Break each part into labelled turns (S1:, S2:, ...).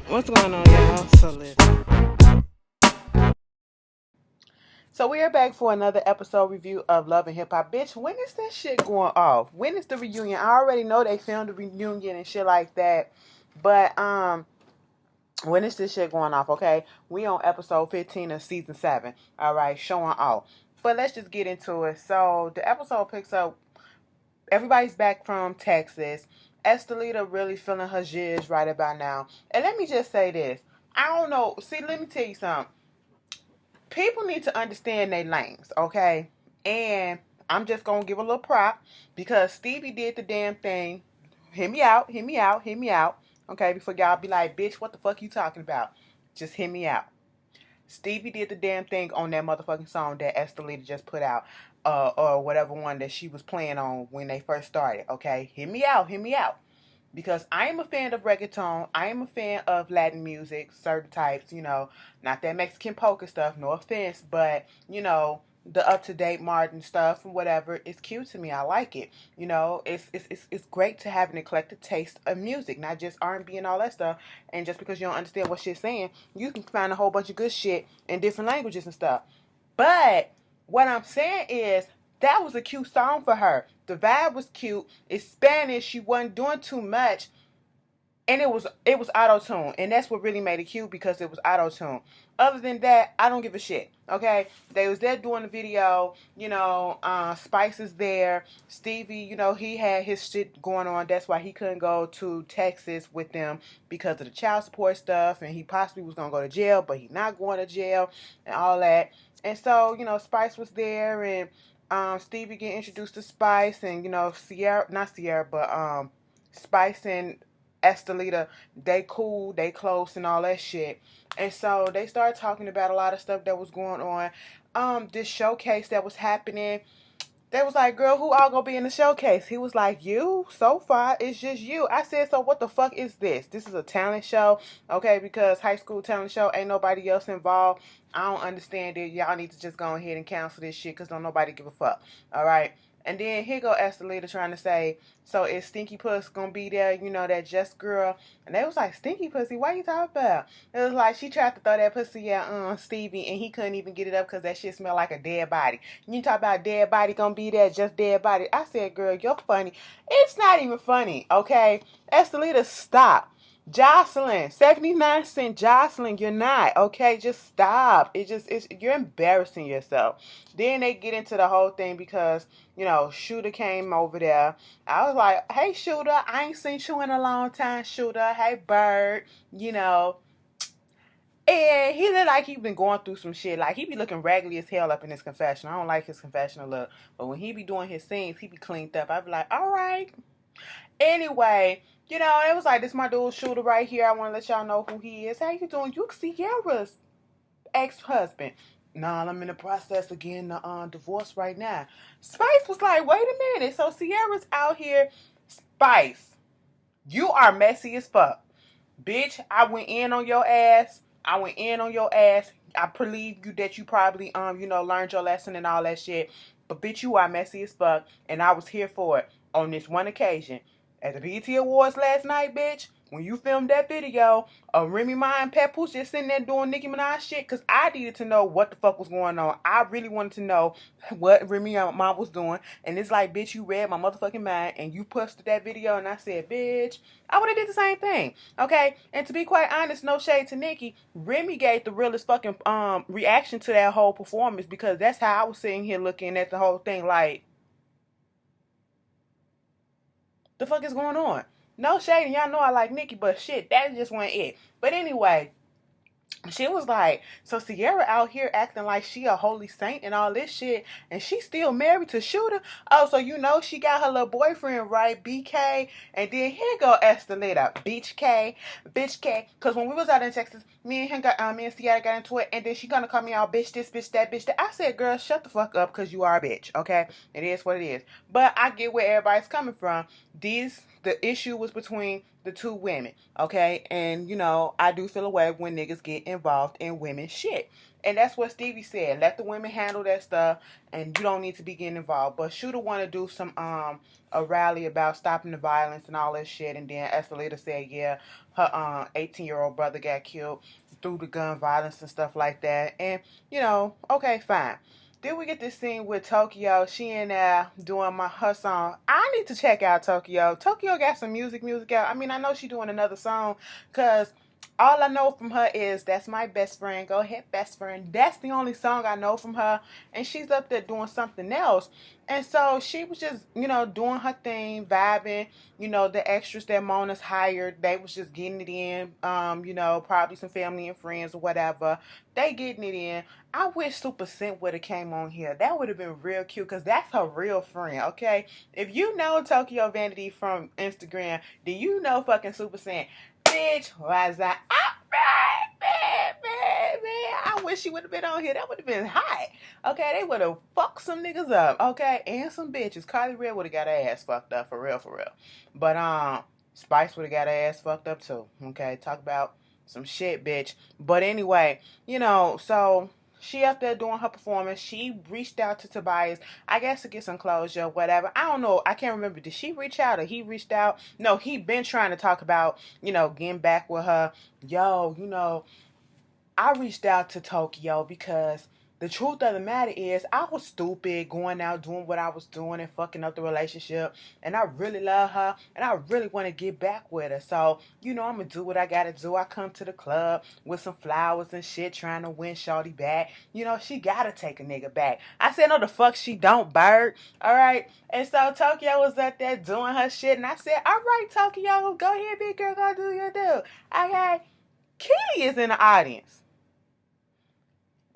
S1: What's going on, y'all? So listen. So we are back for another episode review of Love and Hip Hop. Bitch, when is this shit going off? When is the reunion? I already know they filmed the reunion and shit like that. But when is this shit going off, okay? We on episode 15 of season 7. Alright, showing off. But let's just get into it. So the episode picks up, everybody's back from Texas. Estelita really feeling her jizz right about now. And let me just say this. I don't know. See, let me tell you something. People need to understand their lanes, okay? And I'm just gonna give a little prop because Stevie did the damn thing. Hear me out, hear me out, hear me out. Okay, before y'all be like, bitch, what the fuck you talking about? Just hear me out. Stevie did the damn thing on that motherfucking song that Estelita just put out. Or whatever one that she was playing on when they first started. Okay, hear me out, hear me out. Because I am a fan of reggaeton. I am a fan of Latin music, certain types, not that Mexican polka stuff, no offense, but, the up-to-date modern stuff and whatever, it's cute to me. I like it. It's great to have an eclectic taste of music, not just R&B and all that stuff. And just because you don't understand what she's saying, you can find a whole bunch of good shit in different languages and stuff. But what I'm saying is that was a cute song for her. The vibe was cute. It's Spanish. She wasn't doing too much. And it was auto-tune. And that's what really made it cute because it was auto-tune. Other than that, I don't give a shit. Okay? They was there doing the video. Spice is there. Stevie, he had his shit going on. That's why he couldn't go to Texas with them because of the child support stuff. And he possibly was going to go to jail, but he's not going to jail and all that. And so, Spice was there and Stevie get introduced to Spice and, Sierra, not Sierra, but Spice and Estelita, they cool, they close and all that shit. And so they started talking about a lot of stuff that was going on. This showcase that was happening. They was like, girl, who all gonna be in the showcase? He was like, you? So far, it's just you. I said, so what the fuck is this? This is a talent show, okay? Because high school talent show, ain't nobody else involved. I don't understand it. Y'all need to just go ahead and cancel this shit because don't nobody give a fuck, all right? And then here go Estelita trying to say, so is Stinky Puss gonna be there? That Just Girl. And they was like, Stinky Pussy, what you talking about? It was like she tried to throw that pussy at Stevie and he couldn't even get it up because that shit smelled like a dead body. You talk about dead body gonna be there, just dead body. I said, girl, you're funny. It's not even funny, okay? Estelita, stop. Jocelyn, 79 cent Jocelyn, you're not, okay? Just stop. You're embarrassing yourself. Then they get into the whole thing because, Shooter came over there. I was like, hey, Shooter, I ain't seen you in a long time, Shooter. Hey, Bird, And he look like he been going through some shit. Like, he be looking raggedy as hell up in his confession. I don't like his confessional look. But when he be doing his scenes, he be cleaned up. I be like, all right. Anyway, it was like, this my dude Shooter right here. I want to let y'all know who he is. How you doing? You Sierra's ex-husband. Nah, I'm in the process of getting the divorce right now. Spice was like, wait a minute. So Sierra's out here. Spice, you are messy as fuck. Bitch, I went in on your ass. I believe you that you probably learned your lesson and all that shit. But bitch, you are messy as fuck, and I was here for it on this one occasion. At the BET Awards last night, bitch, when you filmed that video of Remy Ma and Papoose just sitting there doing Nicki Minaj shit, because I needed to know what the fuck was going on. I really wanted to know what Remy Ma was doing. And it's like, bitch, you read my motherfucking mind and you posted that video and I said, bitch, I would have did the same thing. Okay? And to be quite honest, no shade to Nicki, Remy gave the realest fucking reaction to that whole performance because that's how I was sitting here looking at the whole thing like, the fuck is going on? No shade, y'all know I like Nicki, but shit, that just wasn't it. But anyway, she was like, so Sierra out here acting like she a holy saint and all this shit, and she still married to Shooter. Oh, so she got her little boyfriend, right? BK, and then here go Estelita, bitch K. Cause when we was out in Texas, me and Sierra got into it, and then she gonna call me out, bitch this, bitch that, bitch that. I said, girl, shut the fuck up, cause you are a bitch, okay? It is what it is. But I get where everybody's coming from. The issue was between the two women, okay? And, you know, I do feel away when niggas get involved in women's shit. And that's what Stevie said. Let the women handle that stuff, and you don't need to be getting involved. But Shooter want to do some a rally about stopping the violence and all that shit. And then Estelita said, yeah, her 18-year-old brother got killed through the gun violence and stuff like that. And, you know, okay, fine. Then we get this scene with Tokyo. She in there doing her song. I need to check out Tokyo. Tokyo got some music out. I mean, I know she doing another song, because all I know from her is That's My Best Friend. Go ahead, best friend. That's the only song I know from her. And she's up there doing something else. And so she was just, you know, doing her thing, vibing. You know, the extras that Mona's hired, they was just getting it in. You know, probably some family and friends or whatever. They getting it in. I wish Super Scent would have came on here. That would have been real cute, because that's her real friend, okay? If you know Tokyo Vanity from Instagram, do you know fucking Super Scent? Bitch, was that? Man. I wish she would have been on here. That would have been hot. Okay, they would have fucked some niggas up. Okay, and some bitches. Carly Red would have got her ass fucked up for real. But Spice would have got her ass fucked up too. Okay, talk about some shit, bitch. But anyway, you know, so she up there doing her performance. She reached out to Tobias, I guess, to get some closure, whatever. I don't know. I can't remember. Did she reach out or he reached out? No, he been trying to talk about, you know, getting back with her. Yo, you know, I reached out to Tokyo because the truth of the matter is I was stupid going out doing what I was doing and fucking up the relationship. And I really love her and I really want to get back with her. So, you know, I'm going to do what I got to do. I come to the club with some flowers and shit trying to win Shawty back. You know, she got to take a nigga back. I said, no, the fuck she don't, bird. All right. And so Tokyo was up there doing her shit. And I said, all right, Tokyo, go ahead, big girl, go do your do. Okay. Kitty is in the audience.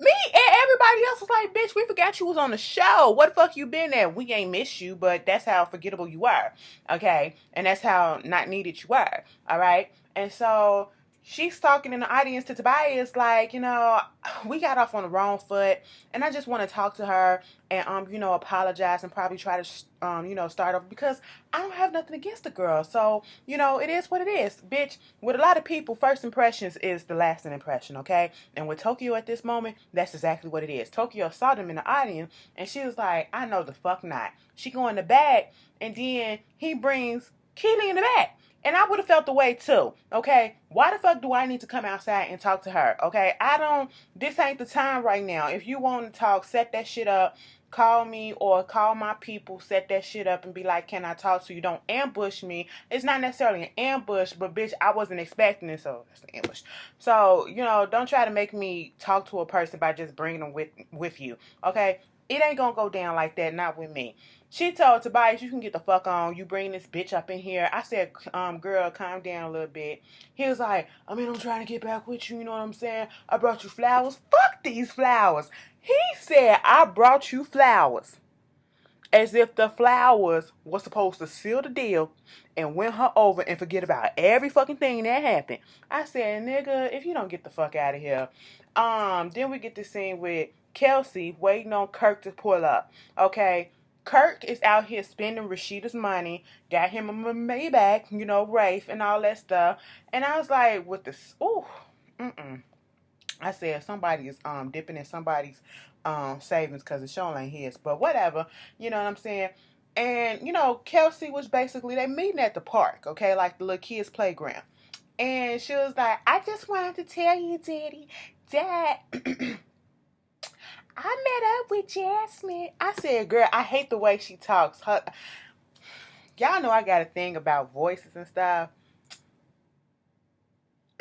S1: Me and everybody else was like, bitch, we forgot you was on the show. What the fuck you been at? We ain't miss you, but that's how forgettable you are. Okay? And that's how not needed you are. All right? And so she's talking in the audience to Tobias like, you know, we got off on the wrong foot, and I just want to talk to her and, you know, apologize and probably try to, you know, start over, because I don't have nothing against the girl. So, you know, it is what it is. Bitch, with a lot of people, first impressions is the lasting impression, okay? And with Tokyo at this moment, that's exactly what it is. Tokyo saw them in the audience, and she was like, I know the fuck not. She go in the back, and then he brings Keely in the back. And I would have felt the way too, okay? Why the fuck do I need to come outside and talk to her, okay? This ain't the time right now. If you want to talk, set that shit up. Call me or call my people, set that shit up and be like, can I talk to you? Don't ambush me. It's not necessarily an ambush, but bitch, I wasn't expecting it, so that's an ambush. So, you know, don't try to make me talk to a person by just bringing them with you, okay? It ain't gonna go down like that, not with me. She told Tobias, you can get the fuck on. You bring this bitch up in here. I said, girl, calm down a little bit. He was like, I mean, I'm trying to get back with you. You know what I'm saying? I brought you flowers. Fuck these flowers. He said, I brought you flowers. As if the flowers were supposed to seal the deal and win her over and forget about every fucking thing that happened. I said, nigga, if you don't get the fuck out of here. Then we get this scene with Kelsey waiting on Kirk to pull up. Okay. Kirk is out here spending Rashida's money, got him a Maybach, you know, Rafe and all that stuff. And I was like, with this, I said somebody is dipping in somebody's savings because the show ain't his. But whatever, you know what I'm saying? And, you know, Kelsey was basically, they meeting at the park, okay, like the little kids' playground. And she was like, I just wanted to tell you, Dad, I met up with Jasmine. I said, girl, I hate the way she talks. Y'all know I got a thing about voices and stuff.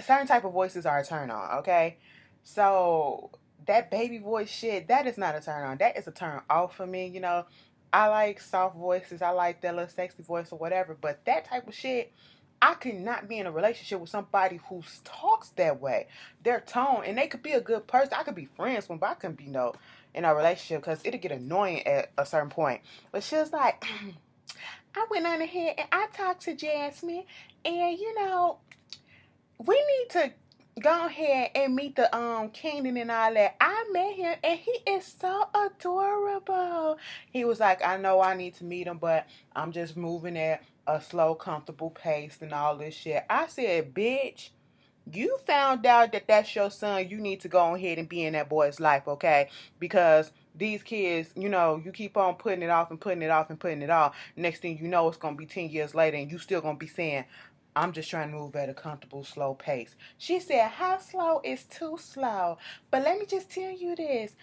S1: Certain type of voices are a turn on, okay? So that baby voice shit, that is not a turn on. That is a turn off for me, you know. I like soft voices. I like that little sexy voice or whatever. But that type of shit, I could not be in a relationship with somebody who talks that way. Their tone, and they could be a good person. I could be friends with them, but I couldn't be in a relationship because it'll get annoying at a certain point. But she was like, I went on ahead and I talked to Jasmine, and you know, we need to go ahead and meet the Keenan and all that. I met him and he is so adorable. He was like, I know I need to meet him, but I'm just moving at a slow, comfortable pace and all this shit. I said, bitch, you found out that that's your son. You need to go ahead and be in that boy's life, okay? Because these kids, you keep on putting it off and putting it off and putting it off. Next thing you know, it's going to be 10 years later and you still going to be saying, I'm just trying to move at a comfortable, slow pace. She said, how slow is too slow? But let me just tell you this.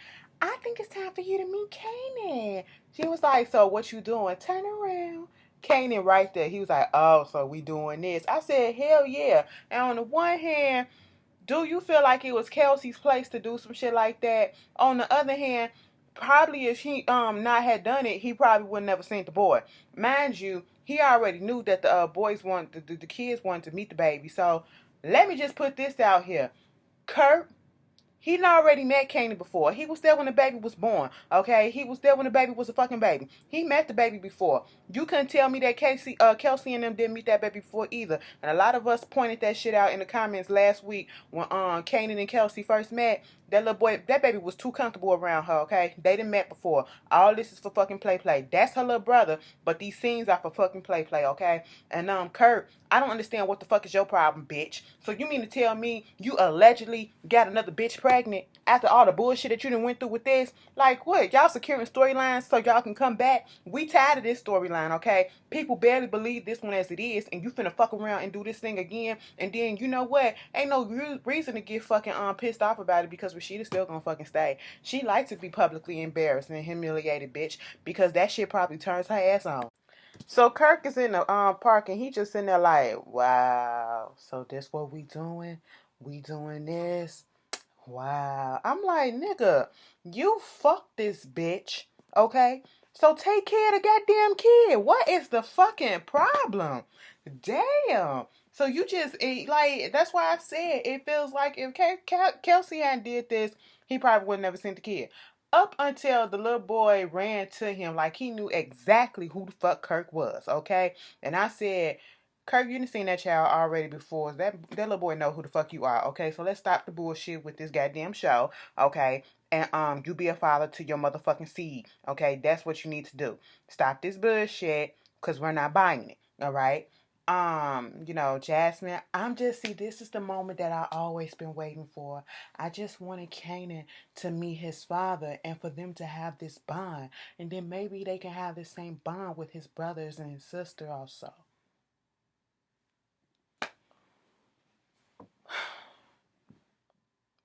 S1: I think it's time for you to meet Kanan. She was like, so what you doing? Turn around. Kanan right there. He was like, oh, so we doing this. I said, hell yeah. And on the one hand, do you feel like it was Kelsey's place to do some shit like that? On the other hand, probably if he not had done it, he probably would never seen the boy. Mind you, he already knew that the boys want the kids wanted to meet the baby. So let me just put this out here. Kurt, he done already met Kanan before. He was there when the baby was born, okay? He was there when the baby was a fucking baby. He met the baby before. You couldn't tell me that Kelsey and them didn't meet that baby before either. And a lot of us pointed that shit out in the comments last week when Kanan and Kelsey first met. That little boy, that baby was too comfortable around her, okay? They didn't met before. All this is for fucking play. That's her little brother, but these scenes are for fucking play, okay? And Kurt, I don't understand what the fuck is your problem, bitch. So you mean to tell me you allegedly got another bitch pregnant after all the bullshit that you done went through with this? Like what? Y'all securing storylines so y'all can come back? We tired of this storyline, okay? People barely believe this one as it is, and you finna fuck around and do this thing again, and then you know what? Ain't no reason to get fucking pissed off about it because Rashida's still gonna fucking stay. She likes to be publicly embarrassed and humiliated, bitch, because that shit probably turns her ass on. So Kirk is in the park and he just sitting there like, wow, so this what we doing? We doing this? Wow. I'm like, nigga, you fuck this bitch, okay? So take care of the goddamn kid. What is the fucking problem? Damn. So you just, like, that's why I said it feels like if Kelsey hadn't did this, he probably would have never seen the kid. Up until the little boy ran to him like he knew exactly who the fuck Kirk was, okay? And I said, Kirk, you done seen that child already before. That little boy know who the fuck you are, okay? So let's stop the bullshit with this goddamn show, okay? And you be a father to your motherfucking seed, okay? That's what you need to do. Stop this bullshit, cause we're not buying it, all right? Jasmine, this is the moment that I always been waiting for. I just wanted Kanan to meet his father and for them to have this bond. And then maybe they can have the same bond with his brothers and his sister also.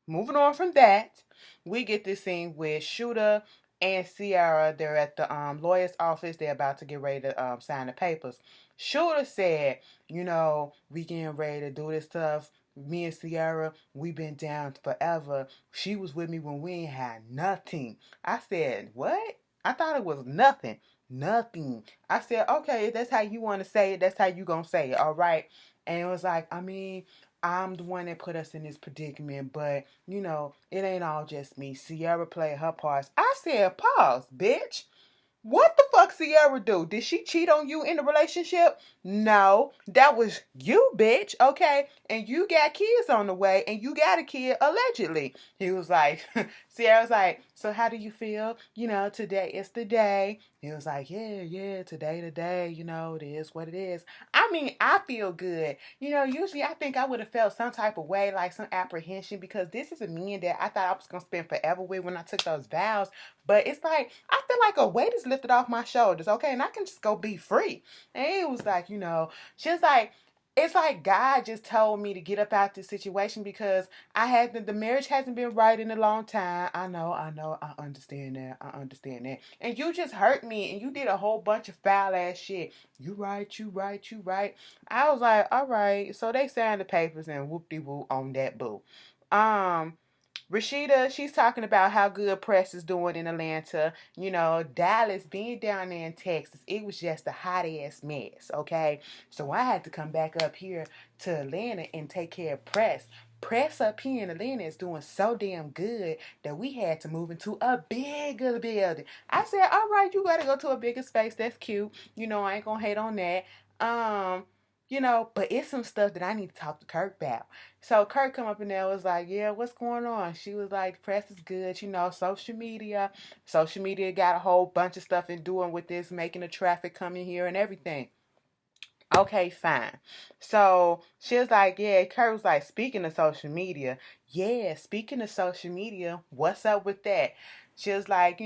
S1: Moving on from that, we get this scene with Shooter and Ciara. They're at the lawyer's office. They're about to get ready to sign the papers. Shooter said, we getting ready to do this stuff. Me and Ciara, we been down forever. She was with me when we ain't had nothing. I said, what? I thought it was nothing. Nothing. I said, okay, if that's how you want to say it, that's how you gonna say it, all right? And it was like, I'm the one that put us in this predicament, but, it ain't all just me. Ciara played her parts. I said, pause, bitch. What the fuck Ciara do? Did she cheat on you in the relationship? No, that was you, bitch, okay? And you got kids on the way, and you got a kid allegedly. He was like, Ciara's like, so how do you feel? Today is the day. He was like, yeah, today, it is what it is. I feel good. Usually I think I would have felt some type of way, like some apprehension, because this is a man that I thought I was going to spend forever with when I took those vows. But it's like, I feel like a weight is lifted off my shoulders, okay? And I can just go be free. And it was like, she's like, it's like God just told me to get up out this situation because the marriage hasn't been right in a long time. I know, I understand that. And you just hurt me and you did a whole bunch of foul ass shit. You right. I was like, all right. So they signed the papers and whoop-de-whoop on that boo. Rashida, she's talking about how good press is doing in Atlanta. Dallas being down there in Texas, it was just a hot ass mess, okay? So I had to come back up here to Atlanta and take care of press. Press up here in Atlanta is doing so damn good that we had to move into a bigger building. I said, all right, you gotta go to a bigger space. That's cute. I ain't gonna hate on that. But it's some stuff that I need to talk to Kirk about. So Kirk come up in there was like, yeah, what's going on? She was like, press is good, social media. Social media got a whole bunch of stuff in doing with this, making the traffic come in here and everything. Okay, fine. So she was like, yeah, Kurt was like, speaking of social media, yeah, speaking of social media, what's up with that? She was like,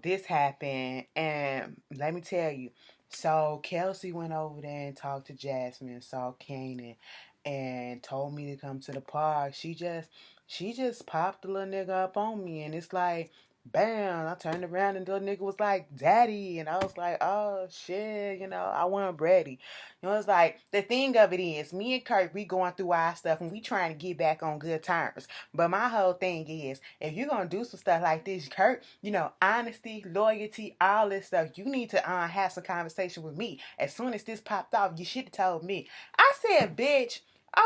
S1: this happened, and let me tell you. So Kelsey went over there and talked to Jasmine, saw Kanan, and told me to come to the park. She just popped the little nigga up on me, and it's like, bam, I turned around and the little nigga was like, daddy, and I was like, oh shit, I wasn't ready. It's like the thing of it is, me and Kurt, we going through our stuff and we trying to get back on good terms. But my whole thing is, if you're gonna do some stuff like this, Kurt, honesty, loyalty, all this stuff, you need to have some conversation with me. As soon as this popped off, you should have told me. I said, bitch,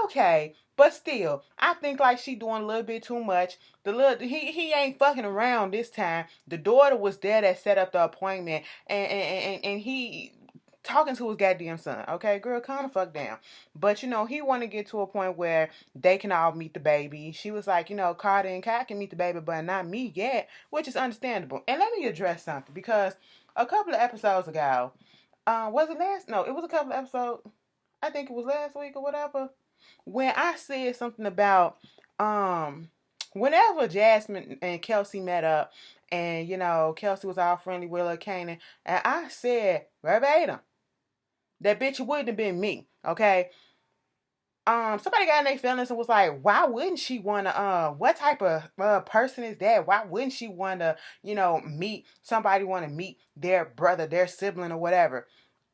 S1: okay. But still, I think like she doing a little bit too much. The little he ain't fucking around this time. The daughter was there that set up the appointment, and he talking to his goddamn son. Okay, girl, calm the fuck down. But he want to get to a point where they can all meet the baby. She was like, Carter and Kai can meet the baby, but not me yet, which is understandable. And let me address something, because a couple of episodes ago, was it last? No, it was a couple of episodes. I think it was last week or whatever, when I said something about whenever Jasmine and Kelsey met up, and Kelsey was all friendly with her Kanan, and I said verbatim, that bitch wouldn't have been me, okay? Somebody got in their feelings and was like, why wouldn't she wanna, what type of person is that? Why wouldn't she wanna, meet somebody, wanna meet their brother, their sibling, or whatever?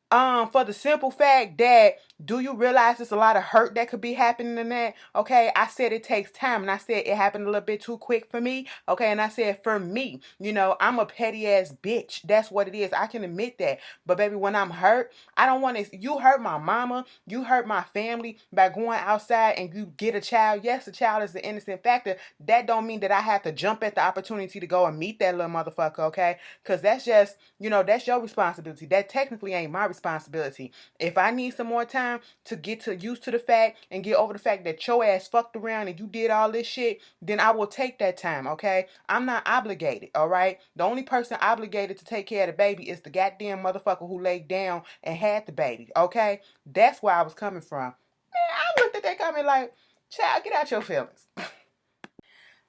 S1: For the simple fact that, do you realize there's a lot of hurt that could be happening in that? Okay, I said it takes time, and I said it happened a little bit too quick for me. Okay, and I said for me, I'm a petty ass bitch. That's what it is. I can admit that. But baby, when I'm hurt, I don't want to. You hurt my mama. You hurt my family by going outside and you get a child. Yes, the child is the innocent factor. That don't mean that I have to jump at the opportunity to go and meet that little motherfucker. Okay, because that's just, that's your responsibility. That technically ain't my responsibility. If I need some more time to get used to the fact and get over the fact that your ass fucked around and you did all this shit, then I will take that time, okay? I'm not obligated, all right? The only person obligated to take care of the baby is the goddamn motherfucker who laid down and had the baby, okay? That's where I was coming from. Man, I looked at that comment like, child, get out your feelings.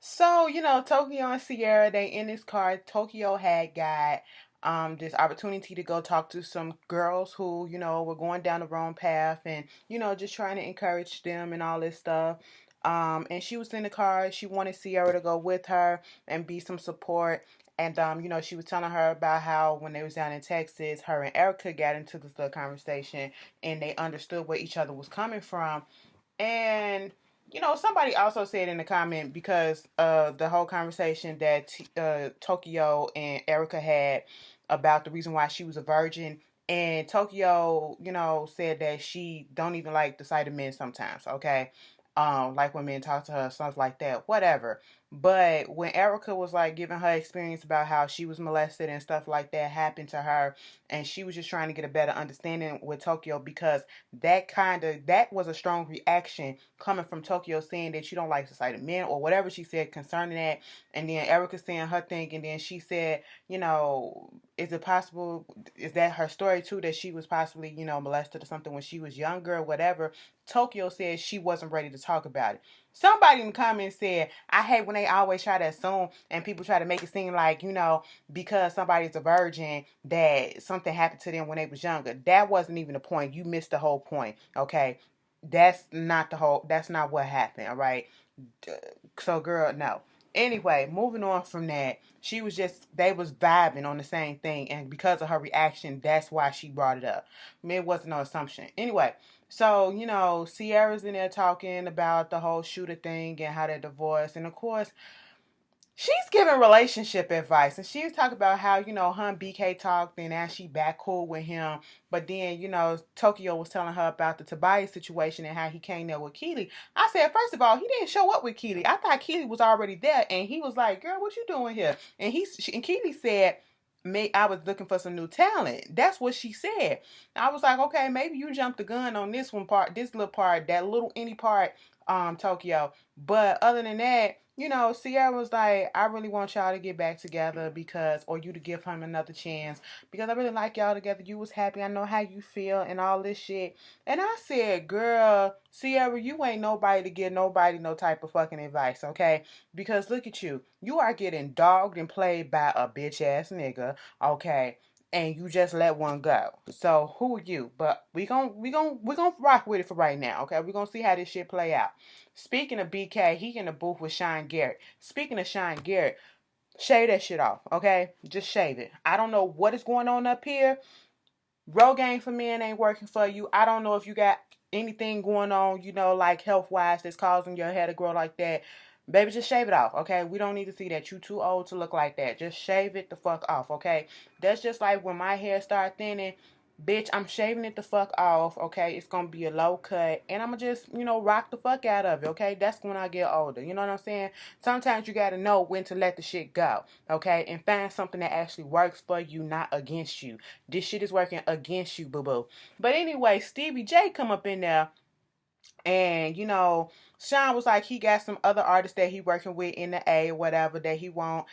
S1: So, Tokyo and Sierra, they in this car. Tokyo had got this opportunity to go talk to some girls who, were going down the wrong path, and, just trying to encourage them and all this stuff. And she was in the car. She wanted Sierra to go with her and be some support. And she was telling her about how when they was down in Texas, her and Erica got into this little conversation and they understood where each other was coming from. And somebody also said in the comment, because the whole conversation that Tokyo and Erica had about the reason why she was a virgin, and Tokyo, said that she don't even like the sight of men sometimes, okay? Like when men talk to her, stuff like that, whatever. But when Erica was like giving her experience about how she was molested and stuff like that happened to her, and she was just trying to get a better understanding with Tokyo, because that was a strong reaction coming from Tokyo, saying that you don't like the sight of men or whatever she said concerning that. And then Erica saying her thing, and then she said, is it possible, is that her story too, that she was possibly, molested or something when she was younger or whatever? Tokyo said she wasn't ready to talk about it. Somebody in the comments said, I hate when they always try to assume and people try to make it seem like, because somebody's a virgin, that something happened to them when they was younger. That wasn't even the point. You missed the whole point, okay? That's not what happened, all right? So, girl, no. Anyway, moving on from that, they was vibing on the same thing, and because of her reaction, that's why she brought it up. I mean, it wasn't no assumption. Anyway, so, Sierra's in there talking about the whole shooter thing and how they're divorced, and of course, she's giving relationship advice, and she was talking about how, her and BK talked, and now she back cool with him. But then, Tokyo was telling her about the Tobias situation and how he came there with Keely. I said, first of all, he didn't show up with Keely. I thought Keely was already there, and he was like, girl, what you doing here? And Keely said, I was looking for some new talent. That's what she said. I was like, okay, maybe you jumped the gun on this little part, that little any part, Tokyo. But other than that, Sierra was like, I really want y'all to get back together or you to give him another chance because I really like y'all together. You was happy. I know how you feel and all this shit. And I said, girl, Sierra, you ain't nobody to give nobody no type of fucking advice, okay? Because look at you. You are getting dogged and played by a bitch ass nigga, okay? And you just let one go. So who are you? But we gonna rock with it for right now, okay? We gonna see how this shit play out. Speaking of BK, he in the booth with Sean Garrett. Speaking of Sean Garrett, shave that shit off, okay? Just shave it. I don't know what is going on up here. Rogaine for men ain't working for you. I don't know if you got anything going on, like health wise that's causing your hair to grow like that. Baby, just shave it off, okay? We don't need to see that. You too old to look like that. Just shave it the fuck off, okay? That's just like when my hair start thinning. Bitch, I'm shaving it the fuck off, okay? It's gonna be a low cut, and I'm gonna just, rock the fuck out of it, okay? That's when I get older, you know what I'm saying? Sometimes you gotta know when to let the shit go, okay? And find something that actually works for you, not against you. This shit is working against you, boo-boo. But anyway, Stevie J come up in there, and, Sean was like, he got some other artists that he working with in the A or whatever that he want,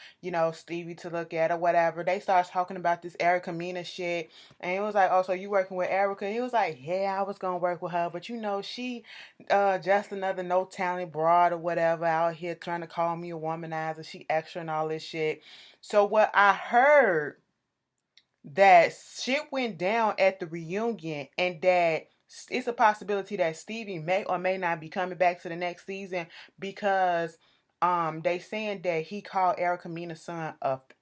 S1: Stevie to look at or whatever. They started talking about this Erica Mena shit. And he was like, oh, so you working with Erica? And he was like, yeah, I was going to work with her. But, she just another no talent broad or whatever out here trying to call me a womanizer. She extra and all this shit. So what I heard that shit went down at the reunion and that it's a possibility that Stevie may or may not be coming back to the next season because they saying that he called Erica Mena's son up.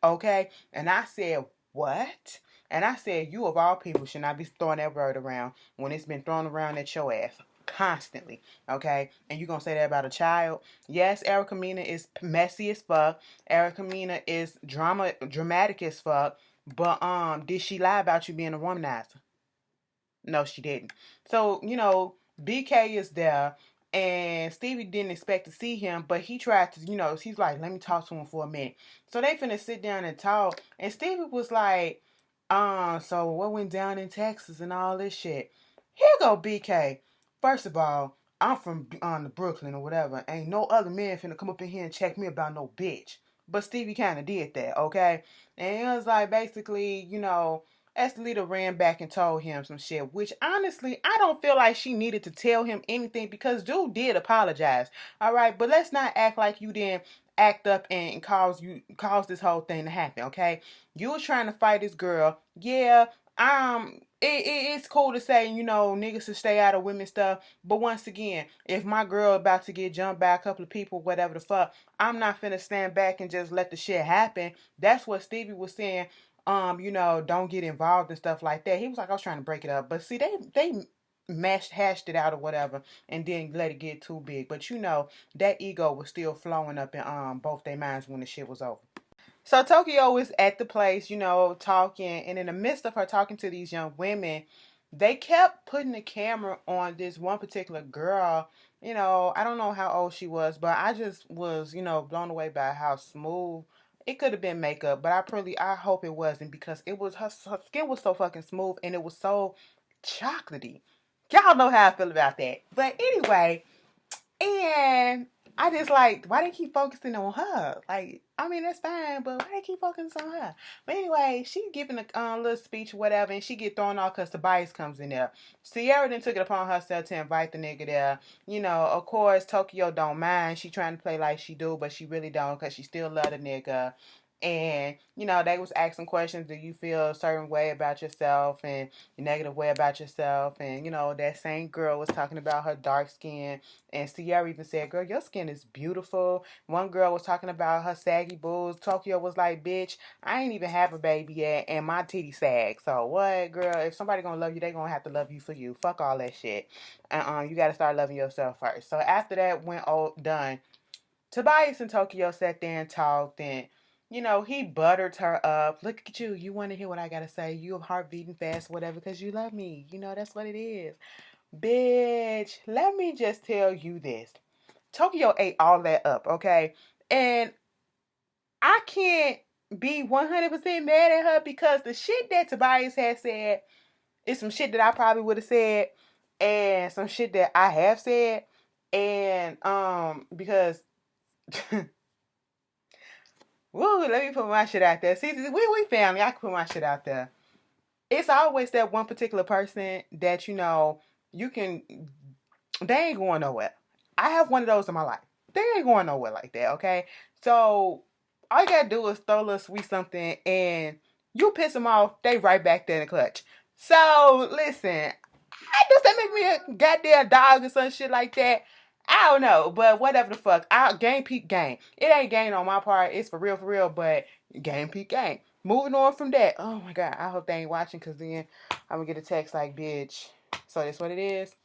S1: Okay? And I said, what? And I said, you of all people should not be throwing that word around when it's been thrown around at your ass constantly, okay? And you gonna say that about a child? Yes, Erica Mena is messy as fuck. Erica Mena is dramatic as fuck. But did she lie about you being a womanizer? No, she didn't. So, BK is there and Stevie didn't expect to see him, but he tried to, he's like, let me talk to him for a minute. So they finna sit down and talk. And Stevie was like, so what went down in Texas and all this shit? Here go BK. First of all, I'm from the Brooklyn or whatever. Ain't no other man finna come up in here and check me about no bitch. But Stevie kind of did that, okay? And it was like, basically, Estelita ran back and told him some shit, which honestly, I don't feel like she needed to tell him anything because dude did apologize. All right, but let's not act like you didn't act up and cause this whole thing to happen, okay? You were trying to fight this girl. Yeah, it's cool to say, niggas should stay out of women's stuff. But once again, if my girl about to get jumped by a couple of people, whatever the fuck, I'm not finna stand back and just let the shit happen. That's what Stevie was saying. Don't get involved and stuff like that. He was like, I was trying to break it up. But see, they hashed it out or whatever and didn't let it get too big. But that ego was still flowing up in both their minds when the shit was over. So Tokyo is at the place, talking, and in the midst of her talking to these young women, they kept putting the camera on this one particular girl. I don't know how old she was, but I just was, blown away by how smooth. It could have been makeup, but I hope it wasn't because her skin was so fucking smooth and it was so chocolatey. Y'all know how I feel about that. But anyway, and I just like, why they keep focusing on her? Like, I mean, that's fine, but why they keep focusing on her? But anyway, she giving a little speech or whatever, and she get thrown off because Tobias comes in there. Sierra then took it upon herself to invite the nigga there. Of course, Tokyo don't mind. She trying to play like she do, but she really don't because she still love the nigga. And, they was asking questions. Do you feel a certain way about yourself and a negative way about yourself? And, that same girl was talking about her dark skin. And Sierra even said, girl, your skin is beautiful. One girl was talking about her saggy boobs. Tokyo was like, bitch, I ain't even have a baby yet. And my titty sag. So what, girl? If somebody gonna love you, they gonna have to love you for you. Fuck all that shit. You gotta start loving yourself first. So after that went all done, Tobias and Tokyo sat there and talked and he buttered her up. Look at you. You want to hear what I got to say. You have heart beating fast, whatever, because you love me. That's what it is. Bitch, let me just tell you this. Tokyo ate all that up, okay? And I can't be 100% mad at her because the shit that Tobias had said is some shit that I probably would have said and some shit that I have said. And because Woo, let me put my shit out there. See, we family. I can put my shit out there. It's always that one particular person that you can. They ain't going nowhere. I have one of those in my life. They ain't going nowhere like that. Okay, so all you gotta do is throw a little sweet something, and you piss them off. They right back there in the clutch. So listen, does that make me a goddamn dog or some shit like that? I don't know, but whatever the fuck. Game peak game. It ain't game on my part. It's for real, but game peak game. Moving on from that. Oh my god, I hope they ain't watching because then I'm gonna get a text like, bitch. So that's what it is.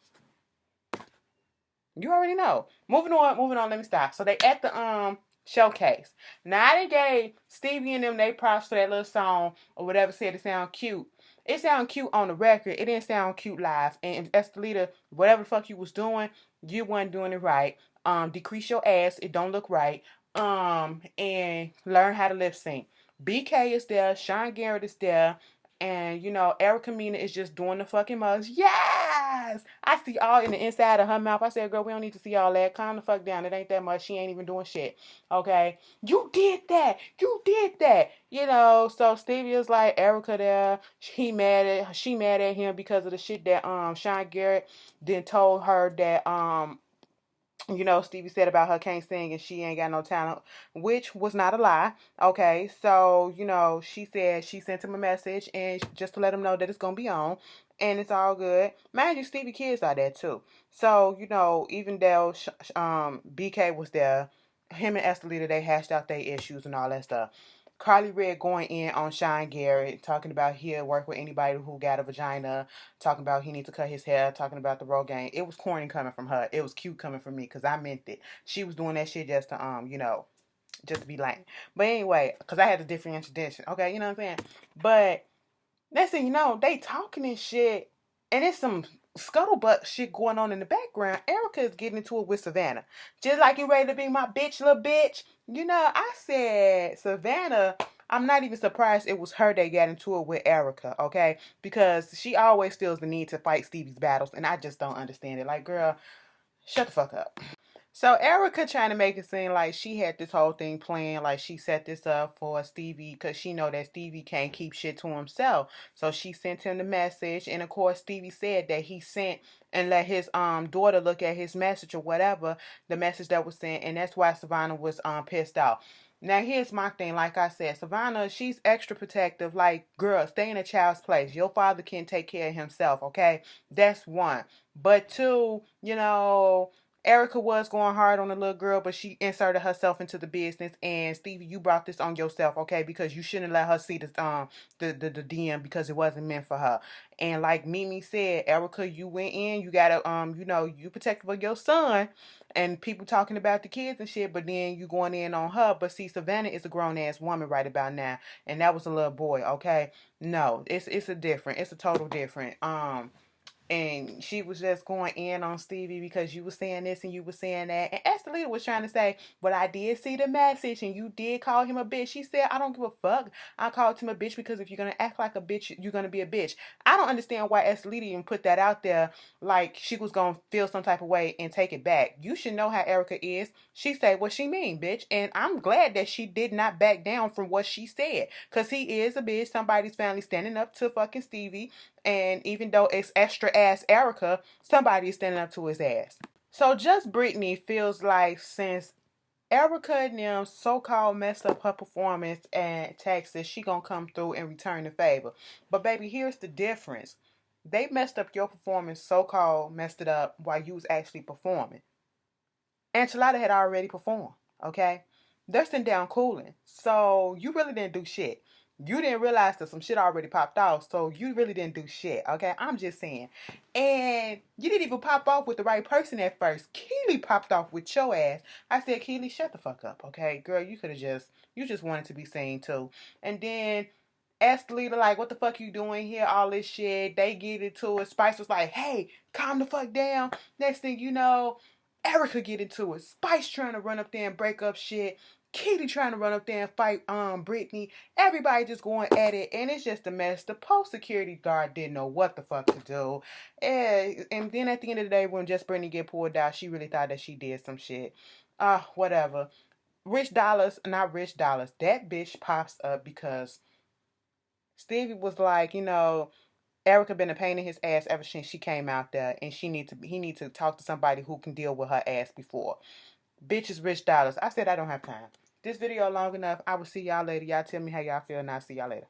S1: You already know. Moving on, let me stop. So they at the showcase. Now they gave Stevie and them they props for that little song or whatever, said it sound cute. It sound cute on the record. It didn't sound cute live. And Estelita, whatever the fuck you was doing, you wasn't doing it right. Decrease your ass. It don't look right. And learn how to lip sync. BK is there. Sean Garrett is there. And, Erica Mena is just doing the fucking most. Yes! I see all in the inside of her mouth. I said, girl, we don't need to see all that. Calm the fuck down. It ain't that much. She ain't even doing shit. Okay? You did that. You did that. So Stevie is like, Erica there. She mad at him because of the shit that Sean Garrett then told her that Stevie said about her can't sing and she ain't got no talent, which was not a lie. Okay, so, she said she sent him a message and just to let him know that it's going to be on and it's all good. Mind you, Stevie kids are there too. So, even though BK was there, him and Estelita, they hashed out their issues and all that stuff. Carly Red going in on Sean Garrett, talking about he'll work with anybody who got a vagina, talking about he needs to cut his hair, talking about the Rogaine. It was corny coming from her. It was cute coming from me because I meant it. She was doing that shit just to, just to be lame. But anyway, because I had a different introduction. Okay, you know what I'm saying? But next thing you know, they talking and shit, and it's some scuttlebutt shit going on in the background. Erica is getting into it with Savannah. Just like you ready to be my bitch, little bitch. I said, Savannah, I'm not even surprised it was her that got into it with Erica, okay? Because she always feels the need to fight Stevie's battles, and I just don't understand it. Like, girl, shut the fuck up. So Erica trying to make it seem like she had this whole thing planned, like she set this up for Stevie because she know that Stevie can't keep shit to himself. So she sent him the message, and of course Stevie said that he sent and let his daughter look at his message or whatever, the message that was sent, and that's why Savannah was pissed off. Now here's my thing, like I said, Savannah, she's extra protective. Like, girl, stay in a child's place. Your father can take care of himself, okay? That's one. But two, Erica was going hard on the little girl, but she inserted herself into the business. And Stevie, you brought this on yourself, okay? Because you shouldn't let her see the DM because it wasn't meant for her. And like Mimi said, Erica, you went in, you gotta you protective of your son and people talking about the kids and shit, but then you going in on her. But see, Savannah is a grown ass woman right about now, and that was a little boy, okay? No, it's a total different. And she was just going in on Stevie because you were saying this and you were saying that. And Estelita was trying to say, but I did see the message and you did call him a bitch. She said, I don't give a fuck. I called him a bitch because if you're going to act like a bitch, you're going to be a bitch. I don't understand why Estelita even put that out there like she was going to feel some type of way and take it back. You should know how Erica is. She said what she mean, bitch. And I'm glad that she did not back down from what she said because he is a bitch. Somebody's family standing up to fucking Stevie. And even though it's extra ass Erica, somebody is standing up to his ass. So just Brittany feels like since Erica and them so-called messed up her performance at Texas, she gonna come through and return the favor. But baby, here's the difference. They messed up your performance, so-called messed it up while you was actually performing. Enchilada had already performed, okay? They're sitting down cooling. So you really didn't do shit. You didn't realize that some shit already popped off, so you really didn't do shit, okay? I'm just saying. And you didn't even pop off with the right person at first. Keely popped off with your ass. I said, Keely, shut the fuck up, okay? Girl, you just wanted to be seen too. And then asked the leader, like, what the fuck you doing here? All this shit. They get into it. Spice was like, hey, calm the fuck down. Next thing you know, Erica get into it. Spice trying to run up there and break up shit. Kitty trying to run up there and fight Brittany. Everybody just going at it, and it's just a mess. The post security guard didn't know what the fuck to do. And then at the end of the day, when just Brittany get pulled out, she really thought that she did some shit. Whatever. Rich Dollaz, not Rich Dollaz, that bitch pops up because Stevie was like, Erica been a pain in his ass ever since she came out there, and he need to talk to somebody who can deal with her ass before. Bitch is Rich Dollaz. I said I don't have time. This video long enough. I will see y'all later. Y'all tell me how y'all feel, and I'll see y'all later.